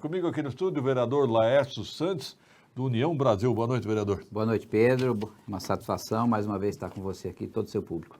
Comigo aqui no estúdio o vereador Laércio Santos, do União Brasil. Boa noite, vereador. Boa noite, Pedro. Uma satisfação mais uma vez estar com você aqui, todo o seu público.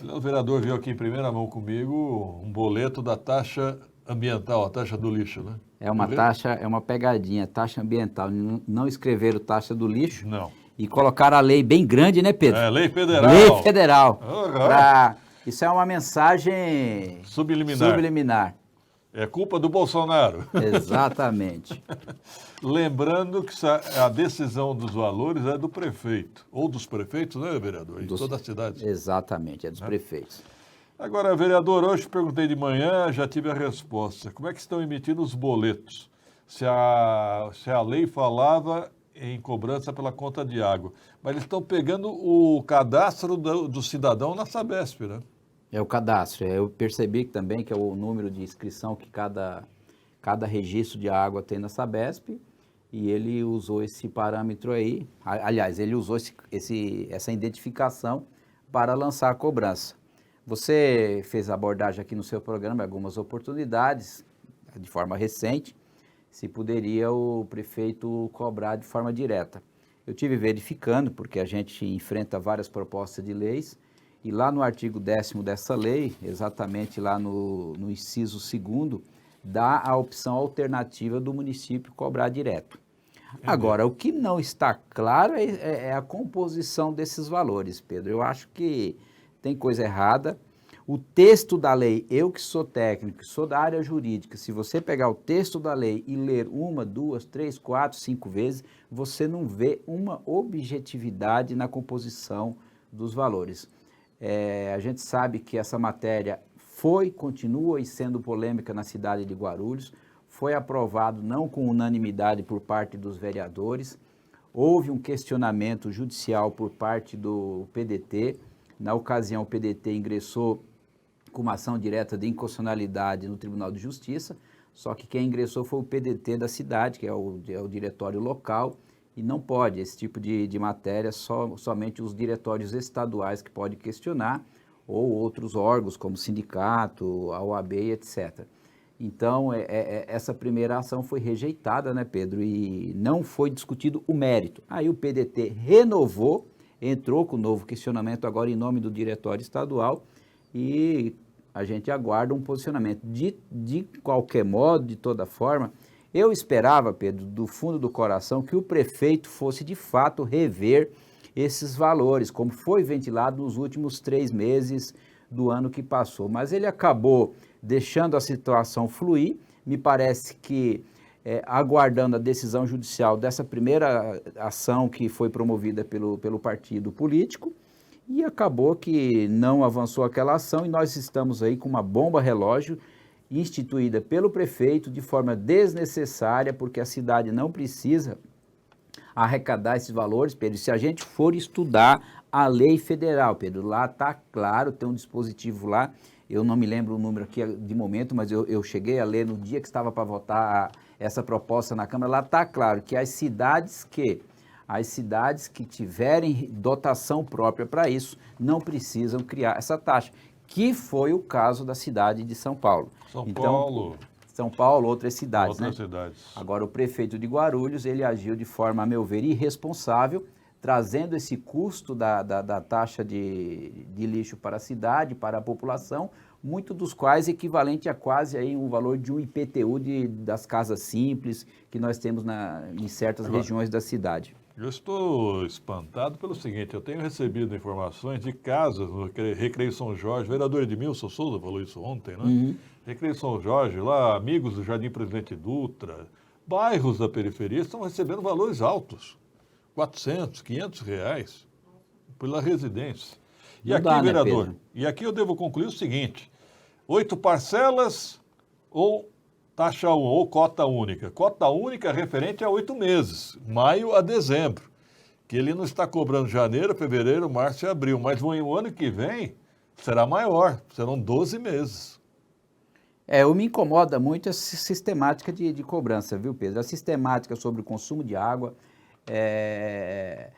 O vereador viu aqui em primeira mão comigo um boleto da taxa ambiental, a taxa do lixo, né? É uma taxa, é uma pegadinha, taxa ambiental. Não escreveram taxa do lixo. Não. E colocaram a lei bem grande, né, Pedro? É, lei federal. Lei federal. Uhum. Isso é uma mensagem subliminar. É culpa do Bolsonaro. Exatamente. Lembrando que a decisão dos valores é do prefeito, ou dos prefeitos, né, vereador? Em toda a cidade. Exatamente, é dos prefeitos. Agora, vereador, hoje perguntei de manhã, já tive a resposta. Como é que estão emitindo os boletos? Se a lei falava em cobrança pela conta de água, mas eles estão pegando o cadastro do cidadão na Sabesp, né? É o cadastro. Eu percebi também que é o número de inscrição que cada registro de água tem na Sabesp, e ele usou esse parâmetro aí. Aliás, ele usou essa identificação para lançar a cobrança. Você fez abordagem aqui no seu programa, algumas oportunidades, de forma recente, se poderia o prefeito cobrar de forma direta. Eu tive verificando, porque a gente enfrenta várias propostas de leis, e lá no artigo 10º dessa lei, exatamente lá no inciso 2º, dá a opção alternativa do município cobrar direto. Agora, o que não está claro é a composição desses valores, Pedro. Eu acho que tem coisa errada. O texto da lei, eu que sou técnico, sou da área jurídica, se você pegar o texto da lei e ler 1, 2, 3, 4, 5 vezes, você não vê uma objetividade na composição dos valores. A gente sabe que essa matéria continua e sendo polêmica na cidade de Guarulhos, foi aprovado não com unanimidade por parte dos vereadores, houve um questionamento judicial por parte do PDT, na ocasião o PDT ingressou com uma ação direta de inconstitucionalidade no Tribunal de Justiça, só que quem ingressou foi o PDT da cidade, que é o diretório local, e não pode esse tipo de matéria, somente os diretórios estaduais que podem questionar, ou outros órgãos como o sindicato, a OAB, etc. Então, essa primeira ação foi rejeitada, né, Pedro, e não foi discutido o mérito. Aí o PDT renovou, entrou com um novo questionamento agora em nome do diretório estadual, e a gente aguarda um posicionamento. De qualquer modo, de toda forma, eu esperava, Pedro, do fundo do coração, que o prefeito fosse de fato rever esses valores, como foi ventilado nos últimos 3 meses do ano que passou. Mas ele acabou deixando a situação fluir, me parece que aguardando a decisão judicial dessa primeira ação que foi promovida pelo partido político, e acabou que não avançou aquela ação, e nós estamos aí com uma bomba relógio instituída pelo prefeito de forma desnecessária, porque a cidade não precisa arrecadar esses valores, Pedro. Se a gente for estudar a lei federal, Pedro, lá está claro, tem um dispositivo lá, eu não me lembro o número aqui de momento, mas eu cheguei a ler no dia que estava para votar essa proposta na Câmara, lá está claro que as cidades que tiverem dotação própria para isso não precisam criar essa taxa, que foi o caso da cidade de São Paulo. São Paulo, outras cidades, né? Agora, o prefeito de Guarulhos, ele agiu de forma, a meu ver, irresponsável, trazendo esse custo da taxa de lixo para a cidade, para a população, muito dos quais equivalente a quase aí um valor de um IPTU das casas simples que nós temos em certas regiões da cidade. Eu estou espantado pelo seguinte, eu tenho recebido informações de casas no Recreio São Jorge, o vereador Edmilson Souza falou isso ontem, né? Uhum. Recreio São Jorge, lá, amigos do Jardim Presidente Dutra, bairros da periferia estão recebendo valores altos, 400, 500 reais pela residência. E aqui, vereador, né, e aqui eu devo concluir o seguinte, 8 parcelas ou taxa 1 ou cota única. Cota única é referente a 8 meses, maio a dezembro, que ele não está cobrando janeiro, fevereiro, março e abril, mas o ano que vem será maior, serão 12 meses. Me incomoda muito essa sistemática de cobrança, viu, Pedro? A sistemática sobre o consumo de água.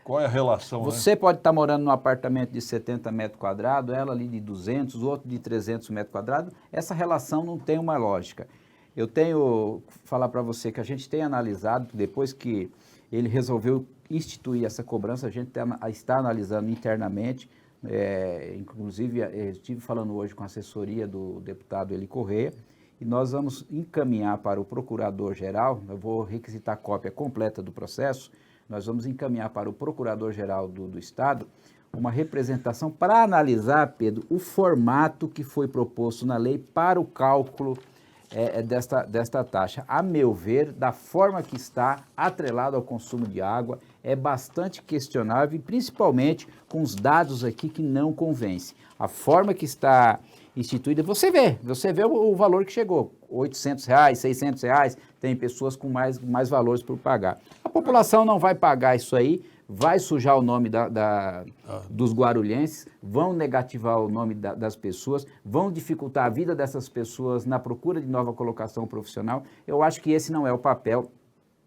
Qual é a relação, Você né? pode estar morando num apartamento de 70 metros quadrados, ela ali de 200, o outro de 300 metros quadrados. Essa relação não tem uma lógica. Eu tenho falar para você que a gente tem analisado, depois que ele resolveu instituir essa cobrança, a gente está analisando internamente, inclusive estive falando hoje com a assessoria do deputado Eli Correia, e nós vamos encaminhar para o procurador-geral, eu vou requisitar a cópia completa do processo, nós vamos encaminhar para o procurador-geral do Estado uma representação para analisar, Pedro, o formato que foi proposto na lei para o cálculo desta taxa. A meu ver, da forma que está atrelado ao consumo de água, é bastante questionável, e principalmente com os dados aqui que não convencem. A forma que está instituída, você vê o valor que chegou, R$800, R$600, tem pessoas com mais valores por pagar. A população não vai pagar isso aí, vai sujar o nome dos guarulhenses, vão negativar o nome das pessoas, vão dificultar a vida dessas pessoas na procura de nova colocação profissional. Eu acho que esse não é o papel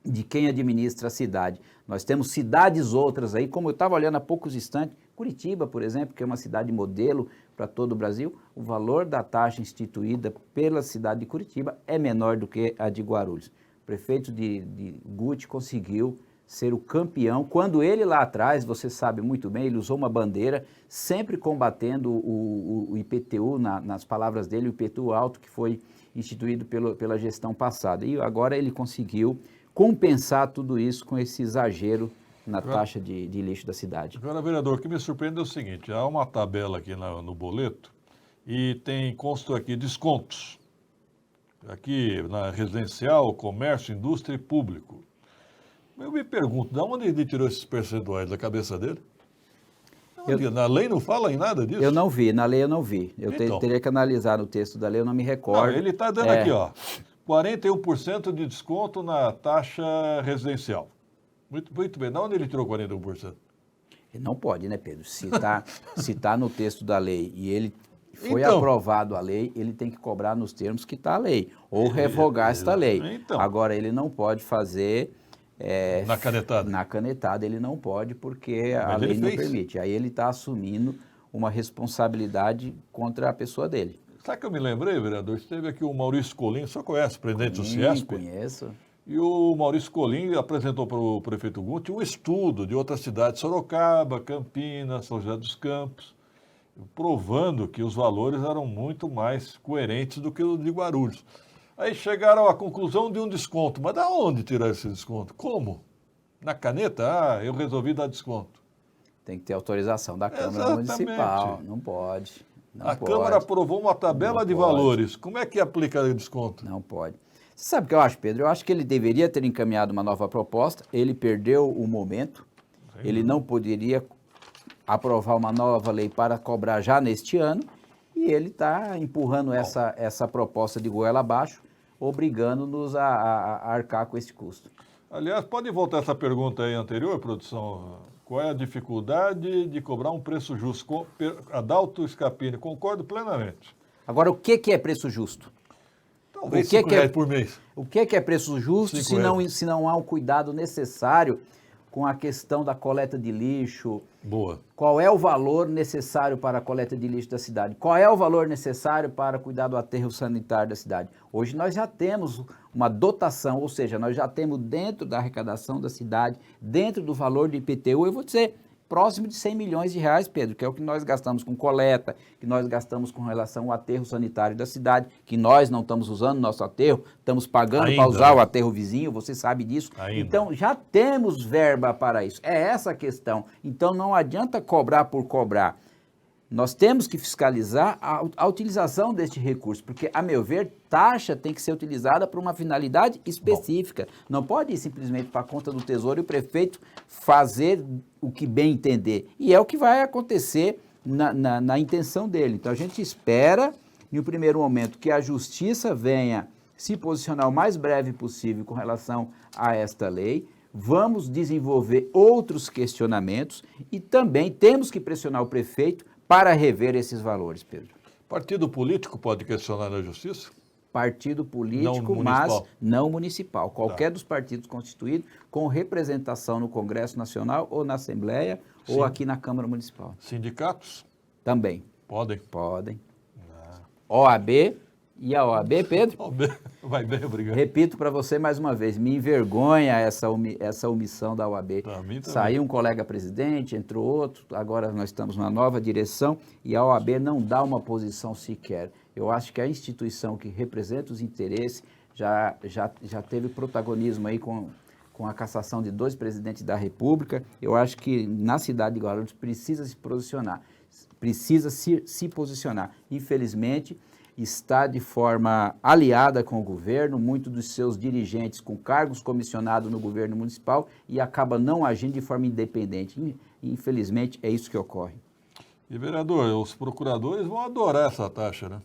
de quem administra a cidade. Nós temos cidades outras aí, como eu estava olhando há poucos instantes, Curitiba, por exemplo, que é uma cidade modelo para todo o Brasil, o valor da taxa instituída pela cidade de Curitiba é menor do que a de Guarulhos. O prefeito de Guti conseguiu ser o campeão, quando ele lá atrás, você sabe muito bem, ele usou uma bandeira, sempre combatendo o IPTU, nas palavras dele, o IPTU alto, que foi instituído pela gestão passada. E agora ele conseguiu compensar tudo isso com esse exagero na taxa de lixo da cidade. Agora, vereador, o que me surpreende é o seguinte, há uma tabela aqui no boleto e consta aqui descontos. Aqui na residencial, comércio, indústria e público. Eu me pergunto, de onde ele tirou esses percentuais da cabeça dele? Na lei não fala em nada disso? Eu não vi, na lei eu não vi. Eu teria que analisar no texto da lei, eu não me recordo. Não, ele está dando aqui, ó, 41% de desconto na taxa residencial. Muito bem, de onde ele tirou 41%? Ele não pode, né, Pedro? Se tá no texto da lei e ele foi aprovado a lei, ele tem que cobrar nos termos que está a lei, ou revogar esta lei. Então. Agora, ele não pode fazer... na canetada? Na canetada ele não pode, porque a lei não permite. Aí ele está assumindo uma responsabilidade contra a pessoa dele. Sabe que eu me lembrei, vereador? Esteve aqui o Maurício Colim, o senhor conhece, presidente do Ciesp? Conheço. E o Maurício Colim apresentou para o prefeito Guti um estudo de outras cidades, Sorocaba, Campinas, São José dos Campos, provando que os valores eram muito mais coerentes do que o de Guarulhos. Aí chegaram à conclusão de um desconto. Mas da onde tirar esse desconto? Como? Na caneta? Eu resolvi dar desconto. Tem que ter autorização da Câmara Municipal. Não pode. A Câmara aprovou uma tabela de valores. Como é que aplica o desconto? Não pode. Você sabe o que eu acho, Pedro? Eu acho que ele deveria ter encaminhado uma nova proposta. Ele perdeu o momento. Ele não poderia aprovar uma nova lei para cobrar já neste ano. E ele está empurrando essa proposta de goela abaixo, obrigando-nos a arcar com esse custo. Aliás, pode voltar essa pergunta aí anterior, produção? Qual é a dificuldade de cobrar um preço justo? Adalto Scapini, concordo plenamente. Agora, o que é preço justo? Talvez R$5 por mês. O que é preço justo se não há um cuidado necessário com a questão da coleta de lixo? Boa. Qual é o valor necessário para a coleta de lixo da cidade? Qual é o valor necessário para cuidar do aterro sanitário da cidade? Hoje nós já temos uma dotação, ou seja, nós já temos dentro da arrecadação da cidade, dentro do valor do IPTU, eu vou dizer, próximo de R$100 milhões, Pedro, que é o que nós gastamos com coleta, que nós gastamos com relação ao aterro sanitário da cidade, que nós não estamos usando nosso aterro, estamos pagando para usar o aterro vizinho, você sabe disso. Então, já temos verba para isso. É essa a questão. Então, não adianta cobrar por cobrar. Nós temos que fiscalizar a utilização deste recurso, porque, a meu ver, taxa tem que ser utilizada para uma finalidade específica. Não pode ir simplesmente para a conta do Tesouro e o prefeito fazer o que bem entender. E é o que vai acontecer na intenção dele. Então, a gente espera, em um primeiro momento, que a Justiça venha se posicionar o mais breve possível com relação a esta lei. Vamos desenvolver outros questionamentos e também temos que pressionar o prefeito para rever esses valores, Pedro. Partido político pode questionar na Justiça? Partido político, mas não municipal. Qualquer dos partidos constituídos com representação no Congresso Nacional ou na Assembleia ou aqui na Câmara Municipal. Sindicatos? Também. Podem? Podem. OAB E a OAB, Pedro? Vai bem, obrigado. Repito para você mais uma vez, me envergonha essa omissão da OAB. Pra mim também. Saiu um colega presidente, entrou outro, agora nós estamos numa nova direção e a OAB não dá uma posição sequer. Eu acho que a instituição que representa os interesses já teve protagonismo aí com a cassação de 2 presidentes da República. Eu acho que na cidade de Guarulhos precisa se posicionar, precisa se posicionar. Infelizmente, está de forma aliada com o governo, muitos dos seus dirigentes com cargos comissionados no governo municipal e acaba não agindo de forma independente. Infelizmente, é isso que ocorre. E, vereador, os procuradores vão adorar essa taxa, né?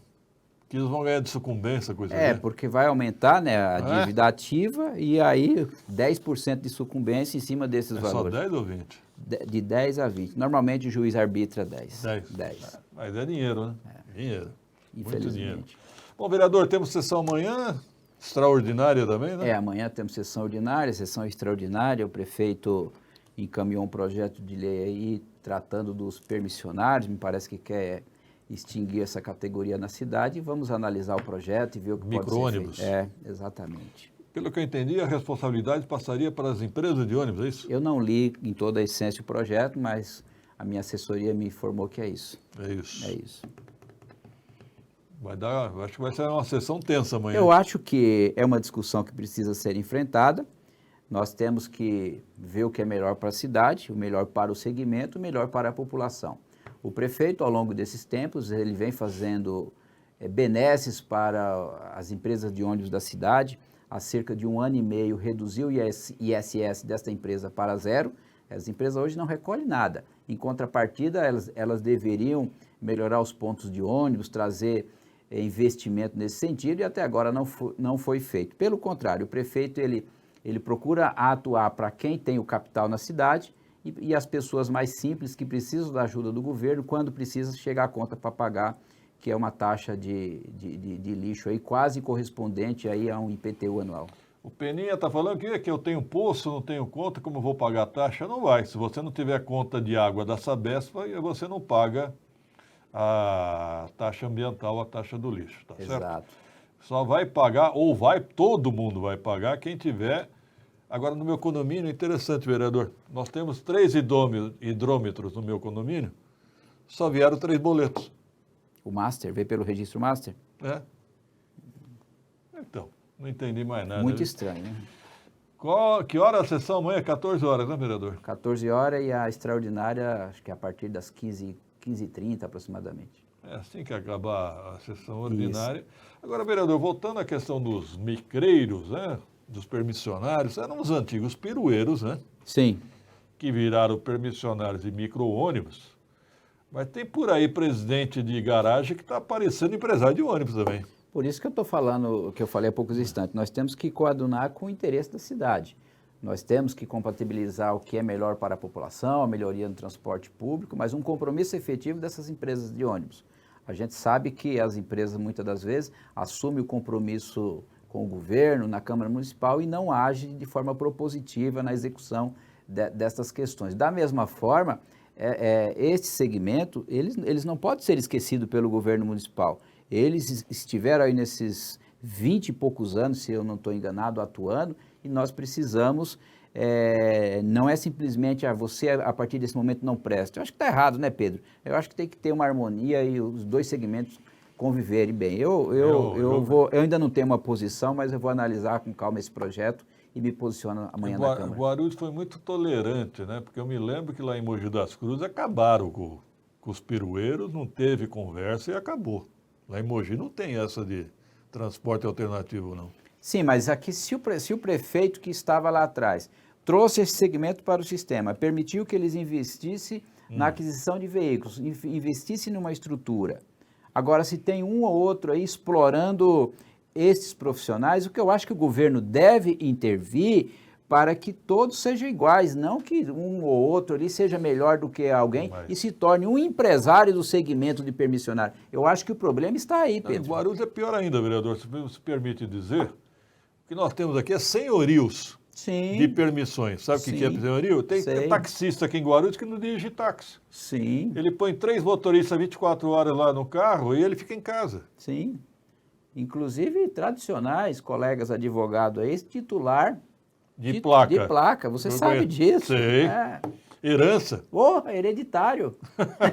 Que eles vão ganhar de sucumbência, coisa assim. Porque vai aumentar, né, a dívida ativa e aí 10% de sucumbência em cima desses valores. Só 10 ou 20? De 10 a 20. Normalmente o juiz arbitra 10. 10. Mas é dinheiro, né? Dinheiro. Muito dinheiro. Infelizmente. Bom, vereador, temos sessão amanhã, extraordinária também, né? Amanhã temos sessão ordinária, sessão extraordinária. O prefeito encaminhou um projeto de lei aí tratando dos permissionários, me parece que quer extinguir essa categoria na cidade. Vamos analisar o projeto e ver o que pode ser feito. Micro-ônibus. Exatamente. Pelo que eu entendi, a responsabilidade passaria para as empresas de ônibus, é isso? Eu não li em toda a essência o projeto, mas a minha assessoria me informou que é isso. É isso. É isso. Acho que vai ser uma sessão tensa amanhã. Eu acho que é uma discussão que precisa ser enfrentada. Nós temos que ver o que é melhor para a cidade, o melhor para o segmento, o melhor para a população. O prefeito, ao longo desses tempos, ele vem fazendo benesses para as empresas de ônibus da cidade. Há cerca de 1 ano e meio, reduziu o ISS desta empresa para 0. As empresas hoje não recolhem nada. Em contrapartida, elas deveriam melhorar os pontos de ônibus, trazer investimento nesse sentido e até agora não foi feito. Pelo contrário, o prefeito ele procura atuar para quem tem o capital na cidade e as pessoas mais simples que precisam da ajuda do governo quando precisa chegar a conta para pagar, que é uma taxa de lixo aí quase correspondente aí a um IPTU anual. O Peninha está falando que eu tenho poço, não tenho conta, como eu vou pagar a taxa? Não vai. Se você não tiver conta de água da Sabesp, você não paga a taxa ambiental, a taxa do lixo, tá certo? Exato. Só vai pagar, todo mundo vai pagar, quem tiver. Agora, no meu condomínio, interessante, vereador, nós temos 3 hidrômetros no meu condomínio, só vieram 3 boletos. O Master, veio pelo registro Master? Então, não entendi mais nada. Muito estranho, né? Que hora a sessão amanhã? 14 horas, né, vereador? 14 horas e a extraordinária, acho que é a partir das 15h30 aproximadamente. É assim que acabar a sessão ordinária. Isso. Agora, vereador, voltando à questão dos micreiros, né, dos permissionários, eram os antigos pirueiros, né? Sim. Que viraram permissionários de micro-ônibus. Mas tem por aí presidente de garagem que está parecendo empresário de ônibus também. Por isso que eu estou falando, o que eu falei há poucos instantes, nós temos que coadunar com o interesse da cidade. Nós temos que compatibilizar o que é melhor para a população, a melhoria no transporte público, mas um compromisso efetivo dessas empresas de ônibus. A gente sabe que as empresas, muitas das vezes, assumem o compromisso com o governo, na Câmara Municipal e não agem de forma propositiva na execução dessas questões. Da mesma forma, este segmento, eles não podem ser esquecidos pelo governo municipal. Eles estiveram aí nesses 20 e poucos anos, se eu não estou enganado, atuando, e nós precisamos, não é simplesmente você a partir desse momento não presta. Eu acho que está errado, né, Pedro? Eu acho que tem que ter uma harmonia e os dois segmentos conviverem bem. Eu ainda não tenho uma posição, mas eu vou analisar com calma esse projeto e me posiciono amanhã na Câmara. Guarulhos foi muito tolerante, né? Porque eu me lembro que lá em Mogi das Cruzes acabaram com os pirueiros, não teve conversa e acabou. Lá em Mogi não tem essa de transporte alternativo, não. Sim, mas aqui se o prefeito que estava lá atrás trouxe esse segmento para o sistema, permitiu que eles investissem na aquisição de veículos, investissem numa estrutura. Agora, se tem um ou outro aí explorando esses profissionais, o que eu acho que o governo deve intervir para que todos sejam iguais, não que um ou outro ali seja melhor do que alguém e se torne um empresário do segmento de permissionário. Eu acho que o problema está aí, Pedro. Em Guarulhos é pior ainda, vereador, se permite dizer. O que nós temos aqui é senhorios de permissões. Sabe o que é senhorio? Tem taxista aqui em Guarulhos que não dirige táxi. Sim. Ele põe 3 motoristas 24 horas lá no carro e ele fica em casa. Sim. inclusive tradicionais colegas advogados aí, titular De placa. De placa, você Eu sabe conheço. disso. Sei. É. Herança. Porra, hereditário.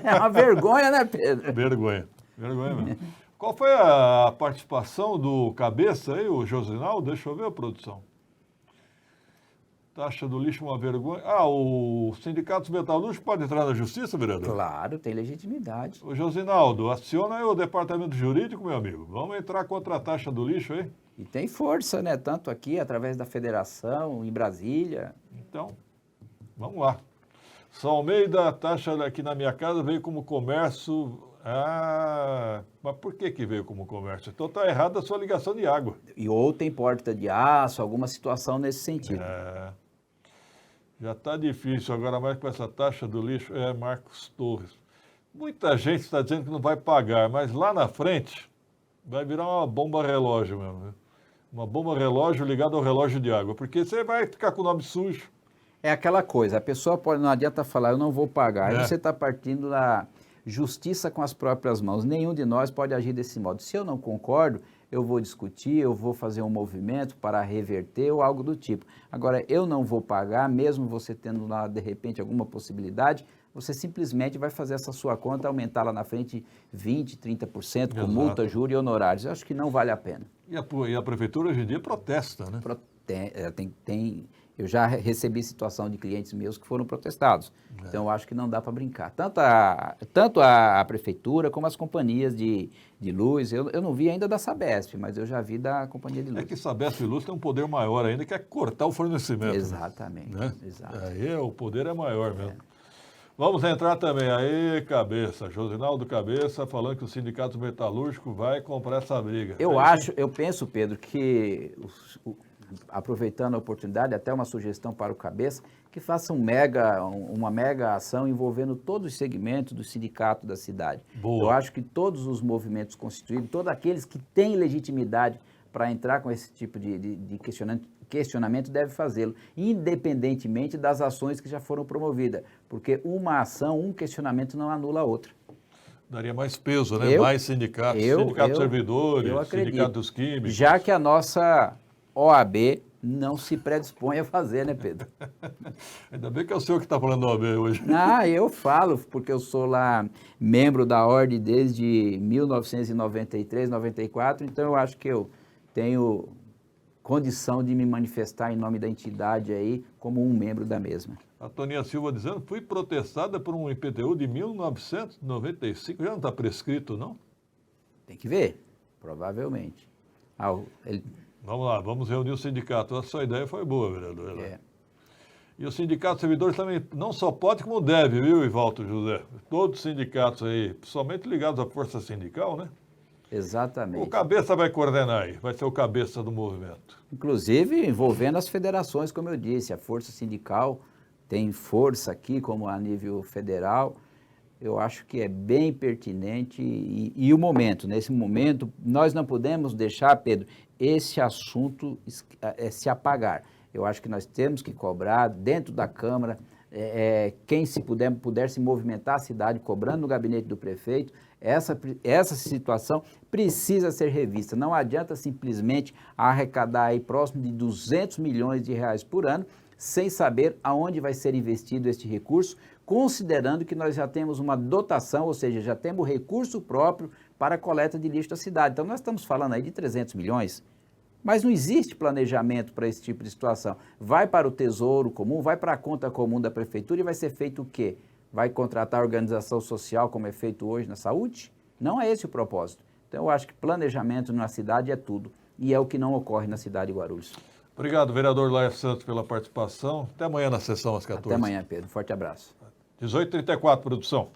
É uma vergonha, né, Pedro? Vergonha. Vergonha mesmo. Qual foi a participação do cabeça aí, o Josinaldo? Deixa eu ver, produção. Taxa do lixo uma vergonha. Ah, o Sindicato Metalúrgico pode entrar na justiça, vereador? Claro, tem legitimidade. Ô, Josinaldo, aciona aí o departamento jurídico, meu amigo. Vamos entrar contra a taxa do lixo aí? E tem força, né? Tanto aqui, através da federação, em Brasília. Então, vamos lá. São Almeida, a taxa aqui na minha casa veio como comércio. Ah, mas por que veio como comércio? Então está errada a sua ligação de água. Ou tem porta de aço, alguma situação nesse sentido. É, já está difícil agora mais com essa taxa do lixo. É, Marcos Torres. Muita gente está dizendo que não vai pagar, mas lá na frente vai virar uma bomba relógio mesmo. Né? Uma bomba relógio ligada ao relógio de água, porque você vai ficar com o nome sujo. É aquela coisa, a pessoa pode, não adianta falar, eu não vou pagar. Aí É. você está partindo da justiça com as próprias mãos. Nenhum de nós pode agir desse modo. Se eu não concordo, eu vou discutir, eu vou fazer um movimento para reverter ou algo do tipo. Agora, eu não vou pagar, mesmo você tendo lá, de repente, alguma possibilidade, você simplesmente vai fazer essa sua conta, aumentar lá na frente 20%, 30%, com Exato. multa, juro e honorários. Eu acho que não vale a pena. E a prefeitura hoje em dia protesta, né? Eu já recebi situação de clientes meus que foram protestados. Então, eu acho que não dá para brincar. Tanto a prefeitura como as companhias de luz. Eu não vi ainda da Sabesp, mas eu já vi da companhia de luz. É que Sabesp e Luz tem um poder maior ainda, que é cortar o fornecimento. Exatamente. Né? Exato. Aí o poder é maior mesmo. Vamos entrar também aí, Cabeça, Josinaldo Cabeça, falando que o Sindicato Metalúrgico vai comprar essa briga. Eu penso, Pedro, que aproveitando a oportunidade, até uma sugestão para o Cabeça, que faça uma mega ação envolvendo todos os segmentos do sindicato da cidade. Boa. Eu acho que todos os movimentos constituídos, todos aqueles que têm legitimidade para entrar com esse tipo de questionamento devem fazê-lo, independentemente das ações que já foram promovidas, porque uma ação, um questionamento não anula a outra. Daria mais peso, né? Mais sindicatos, sindicato dos servidores, sindicato dos químicos. Já que a nossa OAB não se predispõe a fazer, né, Pedro? Ainda bem que é o senhor que está falando da OAB hoje. Ah, eu falo, porque eu sou lá membro da ordem desde 1993, 94, então eu acho que eu tenho condição de me manifestar em nome da entidade aí como um membro da mesma. A Toninha Silva dizendo, fui protestada por um IPTU de 1995, já não está prescrito, não? Tem que ver, provavelmente. Vamos lá, vamos reunir o sindicato. A sua ideia foi boa, vereador. É. E o sindicato dos servidores também não só pode, como deve, viu, Ivaldo José? Todos os sindicatos aí, somente ligados à força sindical, né? Exatamente. O cabeça vai coordenar aí, vai ser o cabeça do movimento. Inclusive envolvendo as federações, como eu disse, a força sindical tem força aqui, como a nível federal. Eu acho que é bem pertinente e o momento, nesse momento, nós não podemos deixar, Pedro, esse assunto se apagar. Eu acho que nós temos que cobrar dentro da Câmara, quem se puder se movimentar a cidade, cobrando no gabinete do prefeito, essa situação precisa ser revista. Não adianta simplesmente arrecadar aí próximo de 200 milhões de reais por ano, sem saber aonde vai ser investido este recurso, considerando que nós já temos uma dotação, ou seja, já temos recurso próprio para a coleta de lixo da cidade. Então, nós estamos falando aí de 300 milhões, mas não existe planejamento para esse tipo de situação. Vai para o Tesouro Comum, vai para a conta comum da Prefeitura e vai ser feito o quê? Vai contratar organização social, como é feito hoje na saúde? Não é esse o propósito. Então, eu acho que planejamento na cidade é tudo, e é o que não ocorre na cidade de Guarulhos. Obrigado, vereador Laércio Santos, pela participação. Até amanhã na sessão às 14. Até amanhã, Pedro. Forte abraço. 18h34, produção.